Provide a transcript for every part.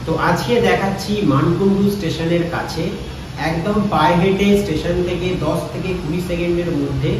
তো আজকে দেখাচ্ছি মানকুণ্ডু স্টেশনের কাছে একদম পায়ে হেঁটে স্টেশন থেকে 10 থেকে 20 সেকেন্ডের মধ্যে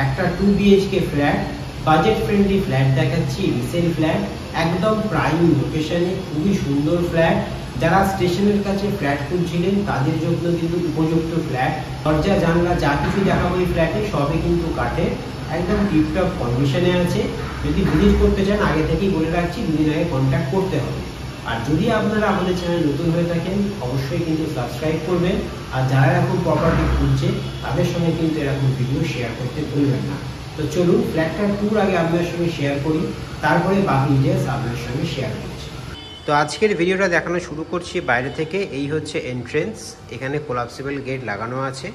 একটা 2 BHK flat, budget friendly flat দেখাচ্ছি। রিসেল ফ্ল্যাট, একদম প্রাইম লোকেশনে, খুবই সুন্দর ফ্ল্যাট। যারা স্টেশনের কাছে ফ্ল্যাট খুঁজছিলেন তাদের জন্য কিন্তু উপযুক্ত ফ্ল্যাট। দরজা জানলা যা কিছু দেখাবো এই ফ্ল্যাটে সবই কিন্তু কাঠের, একদম টিপটপ কন্ডিশনে আছে। যদি ভিজিট করতে চান আগে থেকেই বলে রাখছি, দুদিন আগে কন্ট্যাক্ট করতে হবে। আর যদি আপনারা আমাদের চ্যানেল নতুন হয়ে থাকেন অবশ্যই কিন্তু সাবস্ক্রাইব করবেন। আর যারা এরকম প্রপার্টি খুঁজছে তাদের সঙ্গে কিন্তু এরকম ভিডিও শেয়ার করতে ভুলবেন না। তো চলুন ফ্ল্যাটটার ট্যুর আগে আপনার সঙ্গে শেয়ার করি, তারপরে বাকি ডিটেলস আপনার সঙ্গে শেয়ার করছি। তো আজকের ভিডিওটা দেখানো শুরু করছি বাইরে থেকে। এই হচ্ছে এন্ট্রেন্স, এখানে কোলাপসিবল গেট লাগানো আছে।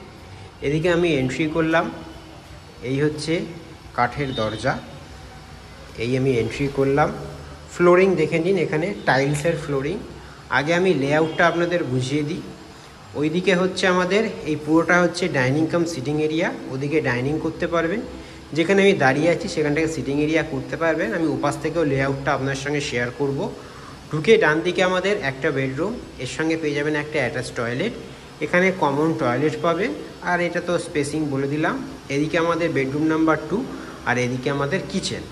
এদিকে আমি এন্ট্রি করলাম, এই হচ্ছে কাঠের দরজা, এই আমি এন্ট্রি করলাম। ফ্লোরিং দেখে নিন, এখানে টাইলসের ফ্লোরিং। আগে আমি লেআউটটা আপনাদের বুঝিয়ে দিই। ওইদিকে হচ্ছে আমাদের এই পুরোটা হচ্ছে ডাইনিং কাম সিটিং এরিয়া, ওদিকে ডাইনিং করতে পারবেন। যেখানে আমি দাঁড়িয়ে আছি সেখান থেকে সিটিং এরিয়া করতে পারবেন। আমি উপাস থেকেও লেআউটটা আপনার সঙ্গে শেয়ার করব। ঢুকে ডান দিকে আমাদের একটা বেডরুম, এর সঙ্গে পেয়ে যাবেন একটা অ্যাটাচ টয়লেট। এখানে কমন টয়লেট পাবেন, আর এটা তো স্পেসিং বলে দিলাম। এদিকে আমাদের বেডরুম নাম্বার 2, আর এদিকে আমাদের কিচেন।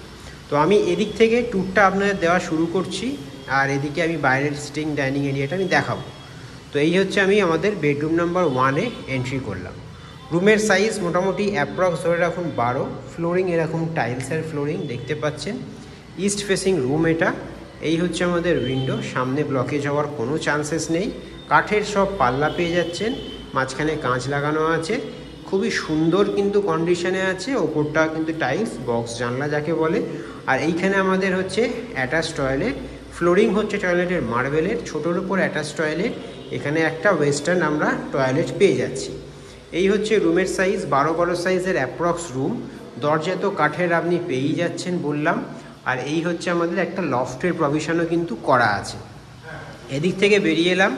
তো আমি এদিক থেকে ট্যুরটা আপনাদের দেওয়া শুরু করছি, আর এদিকে আমি বাইরের সিটিং ডাইনিং এরিয়াটা আমি দেখাবো। তো এই হচ্ছে আমি আমাদের বেডরুম নাম্বার 1-এ এন্ট্রি করলাম। রুমের সাইজ মোটামুটি অ্যাপ্রক্স ধরে রাখুন 12। ফ্লোরিং এরকম টাইলসের ফ্লোরিং দেখতে পাচ্ছেন। ইস্ট ফেসিং রুম এটা। এই হচ্ছে আমাদের উইন্ডো, সামনে ব্লকেজ হওয়ার কোনো চান্সেস নেই। কাঠের সব পাল্লা পেয়ে যাচ্ছেন, মাঝখানে কাঁচ লাগানো আছে, খুবই সুন্দর কিন্তু কন্ডিশনে আছে। ওপরটা কিন্তু টাইলস, বক্স জানলা যাকে বলে। আর এইখানে আমাদের হচ্ছে অ্যাটাচ টয়লেট। ফ্লোরিং হচ্ছে টয়লেটের মার্বেলের, ছোটোর উপর অ্যাটাচ টয়লেট। এখানে একটা ওয়েস্টার্ন আমরা টয়লেট পেয়ে যাচ্ছি। এই হচ্ছে রুমের সাইজ, 12 সাইজের অ্যাপ্রক্স রুম। দরজা তো কাঠের আপনি পেয়েই যাচ্ছেন বললাম। আর এই হচ্ছে আমাদের একটা লফটের প্রভিশনও কিন্তু করা আছে। এদিক থেকে বেরিয়ে এলাম,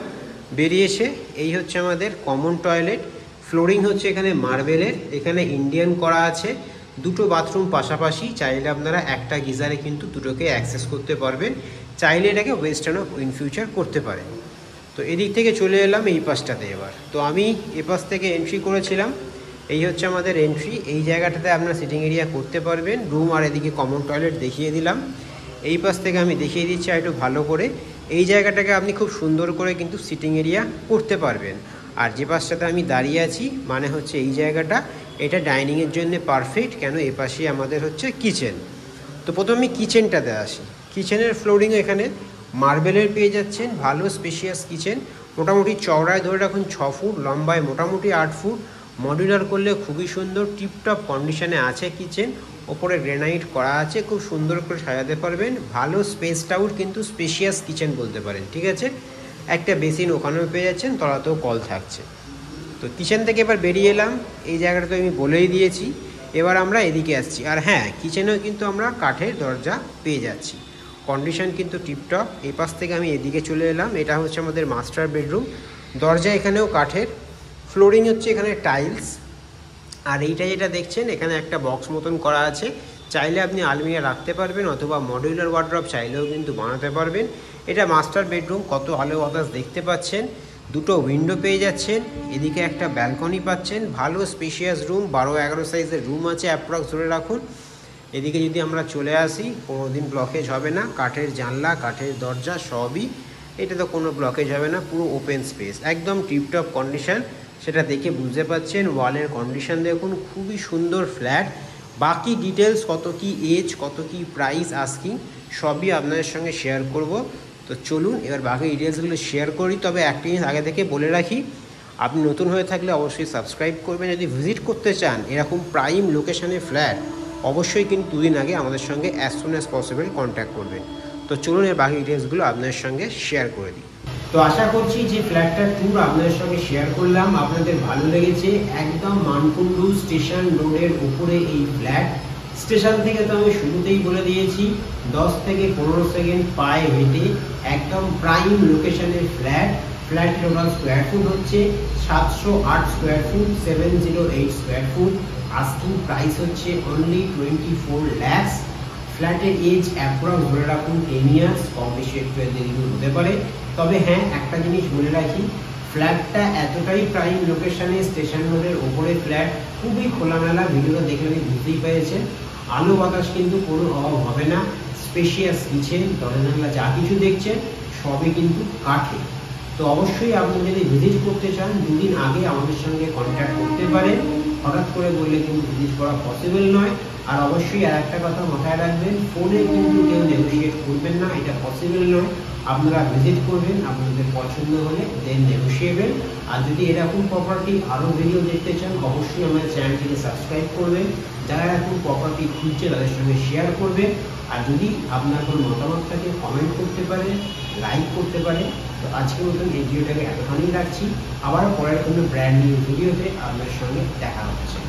বেরিয়ে এসে এই হচ্ছে আমাদের কমন টয়লেট। ফ্লোরিং হচ্ছে এখানে মার্বেলের, এখানে ইন্ডিয়ান করা আছে। দুটো বাথরুম পাশাপাশি, চাইলে আপনারা একটা গিজারে কিন্তু দুটোকে অ্যাক্সেস করতে পারবেন। চাইলে এটাকে ওয়েস্টার্ন অফ ইন ফিউচার করতে পারেন। তো এদিক থেকে চলে এলাম এই পাশটাতে এবার। তো আমি এ পাশ থেকে এন্ট্রি করেছিলাম, এই হচ্ছে আমাদের এন্ট্রি। এই জায়গাটাতে আপনারা সিটিং এরিয়া করতে পারবেন। রুম আর এদিকে কমন টয়লেট দেখিয়ে দিলাম। এই পাশ থেকে আমি দেখিয়ে দিচ্ছি একটু ভালো করে। এই জায়গাটাকে আপনি খুব সুন্দর করে কিন্তু সিটিং এরিয়া করতে পারবেন। আর যে পাশটাতে আমি দাঁড়িয়ে আছি মানে হচ্ছে এই জায়গাটা, এটা ডাইনিংয়ের জন্য পারফেক্ট। কেন এ পাশে আমাদের হচ্ছে কিচেন। তো প্রথমে আমি কিচেনটাতে আসি। কিচেনের ফ্লোরিং এখানে মার্বেলের পেয়ে যাচ্ছেন, ভালো স্পেশিয়াস কিচেন। মোটামুটি চওড়ায় ধরে রাখুন 6 ফুট, লম্বায় মোটামুটি 8 ফুট। মডিউলার করলে খুবই সুন্দর, টিপটপ কন্ডিশনে আছে কিচেন। ওপরে গ্রেনাইট করা আছে, খুব সুন্দর করে সাজাতে পারবেন। ভালো স্পেসটাও কিন্তু স্পেশিয়াস কিচেন বলতে পারেন, ঠিক আছে। একটা বেসিন ওখানেও পেয়ে যাচ্ছেন, তলাতেও কল থাকছে। তো কিচেন থেকে এবার বেরিয়ে এলাম, এই জায়গাটা তো আমি বলেই দিয়েছি। এবার আমরা এদিকে আসছি। আর হ্যাঁ, কিচেনেও কিন্তু আমরা কাঠের দরজা পেয়ে যাচ্ছি, কন্ডিশন কিন্তু টিপটপ। এই পাশ থেকে আমি এদিকে চলে এলাম, এটা হচ্ছে আমাদের মাস্টার বেডরুম। দরজা এখানেও কাঠের, ফ্লোরিং হচ্ছে এখানে টাইলস। আর এইটা যেটা দেখছেন এখানে একটা বক্স মতন করা আছে, চাইলে আপনি আলমিরা রাখতে পারবেন, অথবা মডিউলার ওয়ার্ড্রপ চাইলেও কিন্তু বানাতে পারবেন। এটা মাস্টার বেডরুম, কত আলো বাতাস দেখতে পাচ্ছেন। দুটো উইন্ডো পেয়ে যাচ্ছেন, এদিকে একটা ব্যালকনি পাচ্ছেন। ভালো স্পেশিয়াস রুম, 12-11 সাইজের রুম আছে অ্যাপ্রক্স ধরে রাখুন। এদিকে যদি আমরা চলে আসি, কোনোদিন ব্লকেজ হবে না। কাঠের জানলা, কাঠের দরজা সবই, এটা তো কোনো ব্লকেজ হবে না। পুরো ওপেন স্পেস, একদম টিপটপ কন্ডিশন, সেটা দেখে বুঝতে পারছেন। ওয়ালের কন্ডিশন দেখুন, খুবই সুন্দর ফ্ল্যাট। বাকি ডিটেলস, কত কি এজ, কত কি প্রাইস আস্কিং, সবই আপনাদের সঙ্গে শেয়ার করব। তো চলুন এবার বাকি ডিটেলসগুলো শেয়ার করি। তবে একটা জিনিস আগে থেকে বলে রাখি, আপনি নতুন হয়ে থাকলে অবশ্যই সাবস্ক্রাইব করবেন। যদি ভিজিট করতে চান এরকম প্রাইম লোকেশনে ফ্ল্যাট, অবশ্যই কিন্তু 2 দিন আগে আমাদের সঙ্গে as soon as possible contact করবেন। তো চলুন এর বাকি ডিটেলসগুলো আপনাদের সঙ্গে শেয়ার করে দিই। তো আশা করছি যে ফ্ল্যাটটার ট্যুর আপনাদের সঙ্গে শেয়ার করলাম আপনাদের ভালো লেগেছে। একদম মানকুণ্ডু স্টেশন রোডের উপরে এই ফ্ল্যাট। স্টেশন থেকে তো আমি শুরুতেই বলে দিয়েছি 10 থেকে 15 সেকেন্ড পায়ে হেঁটে একদম প্রাইম লোকেশনের flat. Flat total square foot হচ্ছে 708 square foot, 708 square foot. Asking price হচ্ছে অনলি 24 lakhs। ফ্ল্যাটের এজ অ্যাপ্রক্স ধরে রাখুন 10 ইয়ার্স, কম বেশি একটু এদিকে হতে পারে। তবে হ্যাঁ, একটা জিনিস বলে রাখি, ফ্ল্যাটটা এতটাই প্রাইম লোকেশনে, স্টেশন রোডের ওপরে ফ্ল্যাট, খুবই খোলামেলা। ভিডিওটা দেখলে বুঝতেই পেরেছেন, আলো বাতাস কিন্তু কোনো অভাব হবে না। স্পেশিয়াস কিচেন, দরজা জানলা যা কিছু দেখছেন সবই কিন্তু কাঠে। তো অবশ্যই আপনি যদি ভিজিট করতে চান, দুদিন আগে আমাদের সঙ্গে কন্ট্যাক্ট করতে পারেন। হঠাৎ করে বললে কিন্তু ভিজিট করা পসিবল নয়। আর অবশ্যই আর একটা কথা মাথায় রাখবেন, ফোনে কিন্তু কেউ নেগোশিয়েট করবেন না, এটা পসিবল নয়। আপনারা ভিজিট করবেন, আপনাদের পছন্দ হলে দেন নেগোশিয়েবল। আর যদি এরকম প্রপার্টি আরও ভিডিও দেখতে চান, অবশ্যই আমাদের চ্যানেলটিকে সাবস্ক্রাইব করবেন। যারা এরকম প্রপার্টি খুঁজছে তাদের সঙ্গে শেয়ার করবে। আর যদি আপনার কোনো মতামত থাকে কমেন্ট করতে পারে, লাইক করতে পারে। তো আজকের মতন এই ভিডিওটাকে এতখানি রাখছি। আবার পরের কোনো ব্র্যান্ড নিউ ভিডিওতে আপনার সঙ্গে দেখা হচ্ছে।